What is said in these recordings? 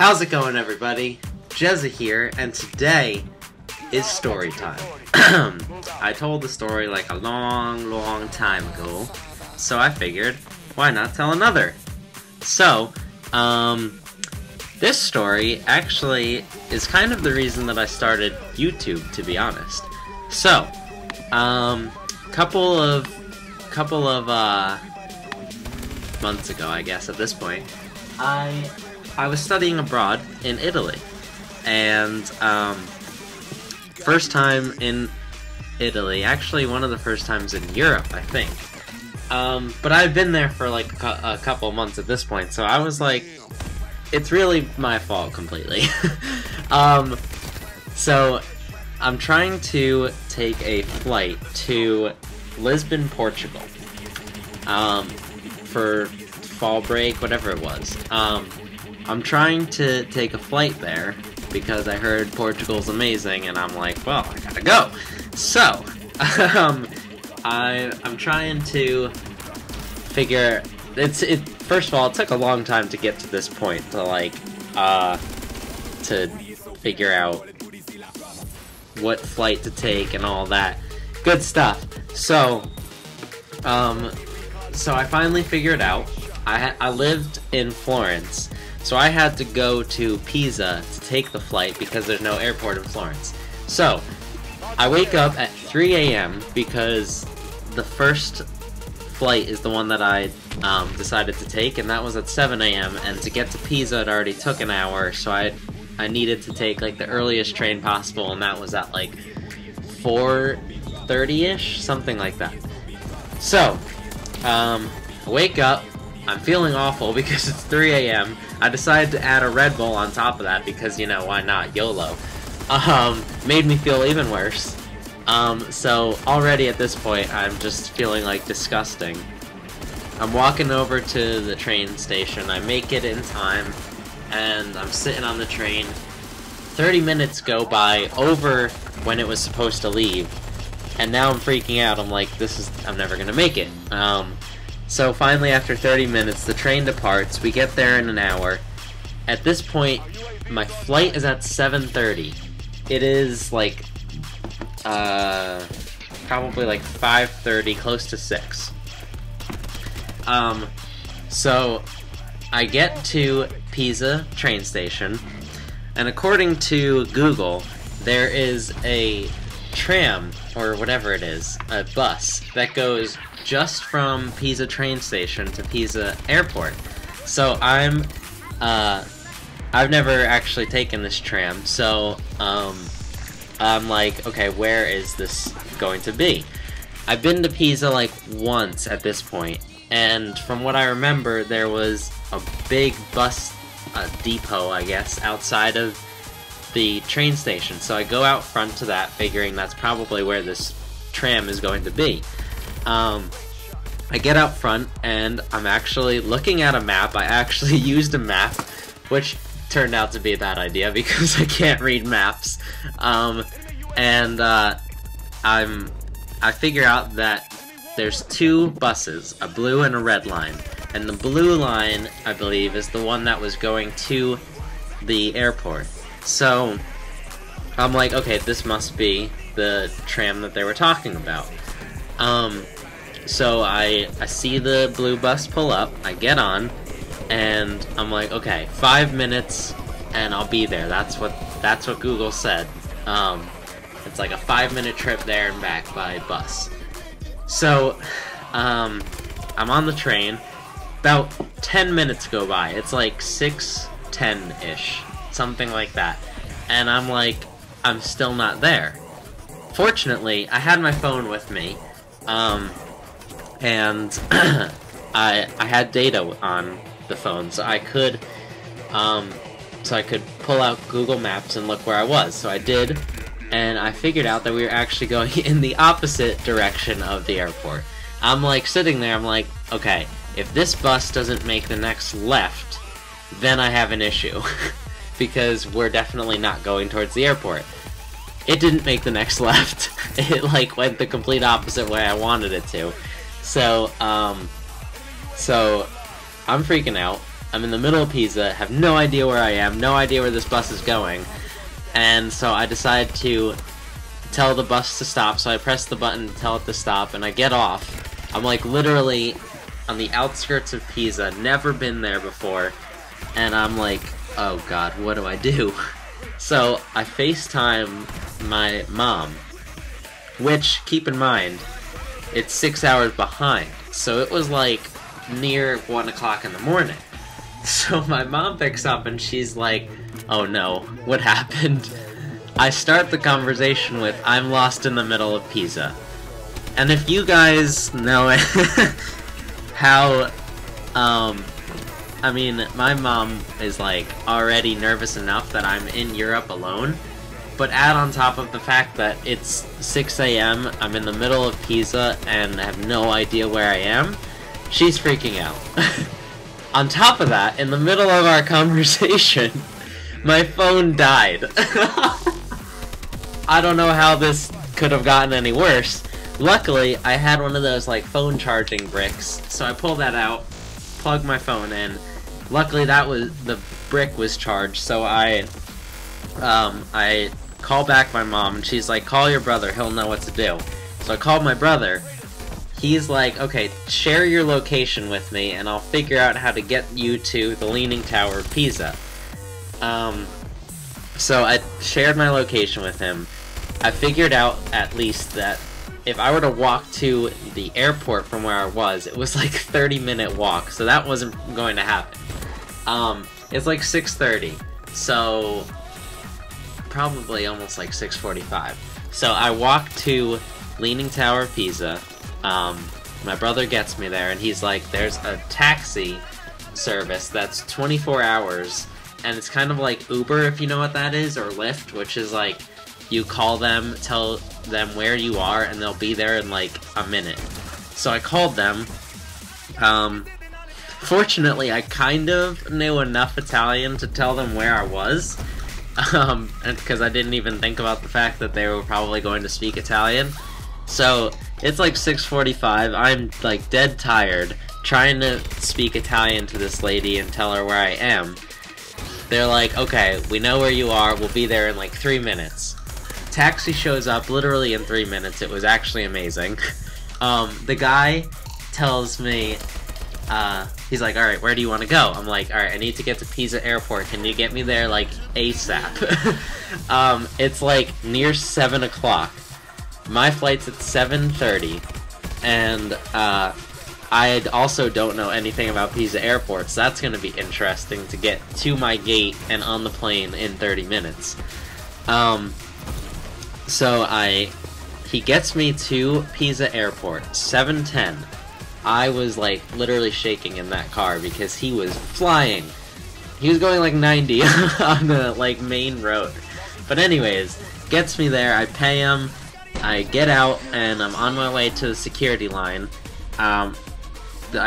How's it going, everybody? Jezza here, and today is story time. I told the story like a long time ago, so I figured, why not tell another? So, this story actually is kind of the reason that I started YouTube, to be honest. So, couple of months ago, I guess, at this point, I was studying abroad in Italy, and first time in Italy, actually one of the first times in Europe, I think. But I've been there for like a couple months at this point, so I was like, it's really my fault completely. So I'm trying to take a flight to Lisbon, Portugal, for fall break, whatever it was. I'm trying to take a flight there because I heard Portugal's amazing, and I'm like, well, I gotta go. So, I'm trying to figure. First of all, it took a long time to get to this point to figure out what flight to take and all that good stuff. So, I finally figured out. I lived in Florence, so I had to go to Pisa to take the flight because there's no airport in Florence. So, I wake up at 3 a.m. because the first flight is the one that I decided to take, and that was at 7 a.m. and to get to Pisa it already took an hour, so I needed to take like the earliest train possible, and that was at like 4:30ish, something like that. So, I wake up. I'm feeling awful because it's 3 a.m. I decided to add a Red Bull on top of that because, you know, why not? YOLO. Made me feel even worse. So already at this point, I'm just feeling like disgusting. I'm walking over to the train station. I make it in time, and I'm sitting on the train. 30 minutes go by over when it was supposed to leave, and now I'm freaking out. I'm like, I'm never gonna make it. So finally, after 30 minutes, the train departs. We get there in an hour. At this point, my flight is at 7:30. It is like, probably like 5:30, close to 6. So I get to Pisa train station, and according to Google, there is a tram, or whatever it is, a bus, that goes just from Pisa train station to Pisa airport. So I've never actually taken this tram, so I'm like, okay, where is this going to be? I've been to Pisa like once at this point, and from what I remember, there was a big bus depot, I guess, outside of the train station. So I go out front to that, figuring that's probably where this tram is going to be. I get out front, and I'm actually looking at a map. I actually used a map, which turned out to be a bad idea because I can't read maps. I figure out that there's two buses, a blue and a red line. And the blue line, I believe, is the one that was going to the airport. So I'm like, okay, this must be the tram that they were talking about. So I see the blue bus pull up, I get on, and I'm like, okay, 5 minutes and I'll be there. That's what Google said. It's like a 5-minute trip there and back by bus. So I'm on the train. About 10 minutes go by. It's like 6:10-ish, something like that. And I'm like, I'm still not there. Fortunately, I had my phone with me, and I had data on the phone, so I could pull out Google Maps and look where I was. So I did, and I figured out that we were actually going in the opposite direction of the airport. I'm like sitting there, I'm like, okay, if this bus doesn't make the next left, then I have an issue. Because we're definitely not going towards the airport. It didn't make the next left. It like went the complete opposite way I wanted it to. So I'm freaking out. I'm in the middle of Pisa, have no idea where I am, no idea where this bus is going, and so I decide to tell the bus to stop, so I press the button to tell it to stop, and I get off. I'm like literally on the outskirts of Pisa, never been there before, and I'm like, oh god, what do I do? So I FaceTime my mom, which, keep in mind, it's 6 hours behind, so it was like near 1 o'clock in the morning. So my mom picks up and she's like, oh no, what happened? I start the conversation with, I'm lost in the middle of Pisa. And if you guys know how, I mean, my mom is like already nervous enough that I'm in Europe alone, but add on top of the fact that it's 6 a.m., I'm in the middle of Pisa, and I have no idea where I am, she's freaking out. On top of that, in the middle of our conversation, my phone died. I don't know how this could have gotten any worse. Luckily, I had one of those like phone charging bricks, so I pulled that out, plugged my phone in. Luckily, the brick was charged, so I call back my mom, and she's like, call your brother, he'll know what to do. So I called my brother. He's like, okay, share your location with me, and I'll figure out how to get you to the Leaning Tower of Pisa. So I shared my location with him. I figured out, at least, that if I were to walk to the airport from where I was, it was like a 30-minute walk, so that wasn't going to happen. It's like 6:30, so probably almost like 6:45. So I walk to Leaning Tower of Pisa. My brother gets me there, and he's like, there's a taxi service that's 24 hours, and it's kind of like Uber, if you know what that is, or Lyft, which is like, you call them, tell them where you are, and they'll be there in like a minute. So I called them. Fortunately, I kind of knew enough Italian to tell them where I was, because I didn't even think about the fact that they were probably going to speak Italian. So it's like 6:45, I'm like dead tired, trying to speak Italian to this lady and tell her where I am. They're like, okay, we know where you are, we'll be there in like 3 minutes. Taxi shows up literally in 3 minutes, it was actually amazing. The guy tells me, he's like, alright, where do you want to go? I'm like, alright, I need to get to Pisa Airport, can you get me there like ASAP? It's like near 7 o'clock. My flight's at 7:30, and I also don't know anything about Pisa Airport, so that's going to be interesting to get to my gate and on the plane in 30 minutes. So he gets me to Pisa Airport, 7:10. I was like literally shaking in that car because he was flying. He was going like 90 on the like main road. But anyways, gets me there, I pay him. I get out, and I'm on my way to the security line. I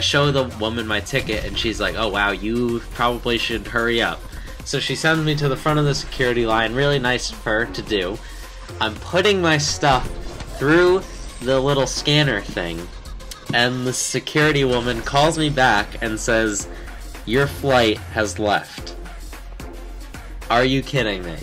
show the woman my ticket, and she's like, oh wow, you probably should hurry up. So she sends me to the front of the security line, really nice of her to do. I'm putting my stuff through the little scanner thing, and the security woman calls me back and says, your flight has left. Are you kidding me?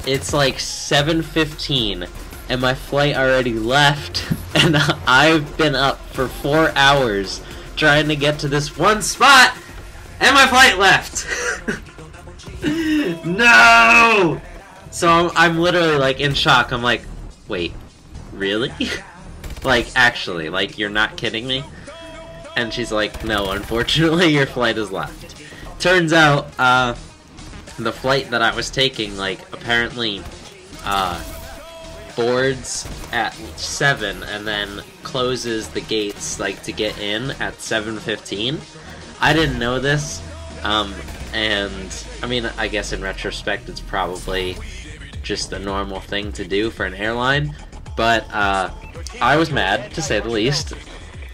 It's like 7:15. And my flight already left, and I've been up for 4 hours trying to get to this one spot, and my flight left! No! So I'm literally like in shock. I'm like, wait, really? Like, actually, like, you're not kidding me? And she's like, no, unfortunately your flight is left. Turns out, the flight that I was taking, like, apparently, boards at 7 and then closes the gates like to get in at 7:15. I didn't know this, and I mean, I guess in retrospect it's probably just a normal thing to do for an airline, but I was mad, to say the least.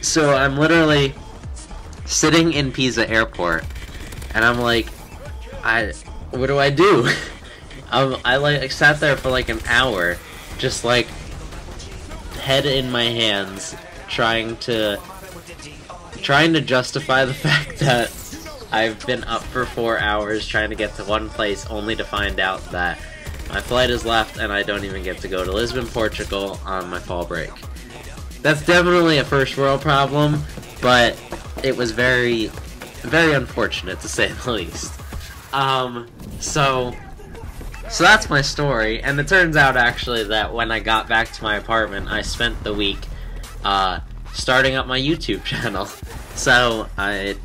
So I'm literally sitting in Pisa Airport, and I'm like, what do I do? I like sat there for like an hour, just like head in my hands, trying to justify the fact that I've been up for 4 hours trying to get to one place only to find out that my flight is left and I don't even get to go to Lisbon, Portugal on my fall break. That's definitely a first world problem, but it was very, very unfortunate to say the least. So that's my story, and it turns out actually that when I got back to my apartment, I spent the week starting up my YouTube channel. So I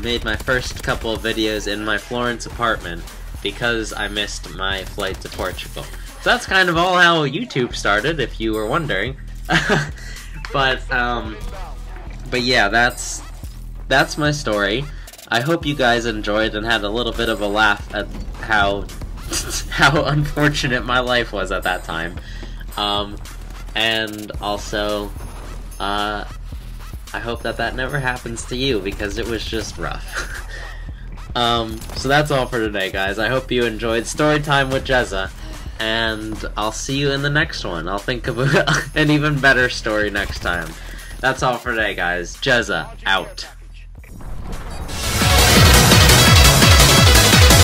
made my first couple of videos in my Florence apartment because I missed my flight to Portugal. So that's kind of all how YouTube started, if you were wondering. But yeah, that's my story. I hope you guys enjoyed and had a little bit of a laugh at how unfortunate my life was at that time. And also, I hope that never happens to you, because it was just rough. So that's all for today, guys. I hope you enjoyed Storytime with Jezza, and I'll see you in the next one. I'll think of an even better story next time. That's all for today, guys. Jezza, out.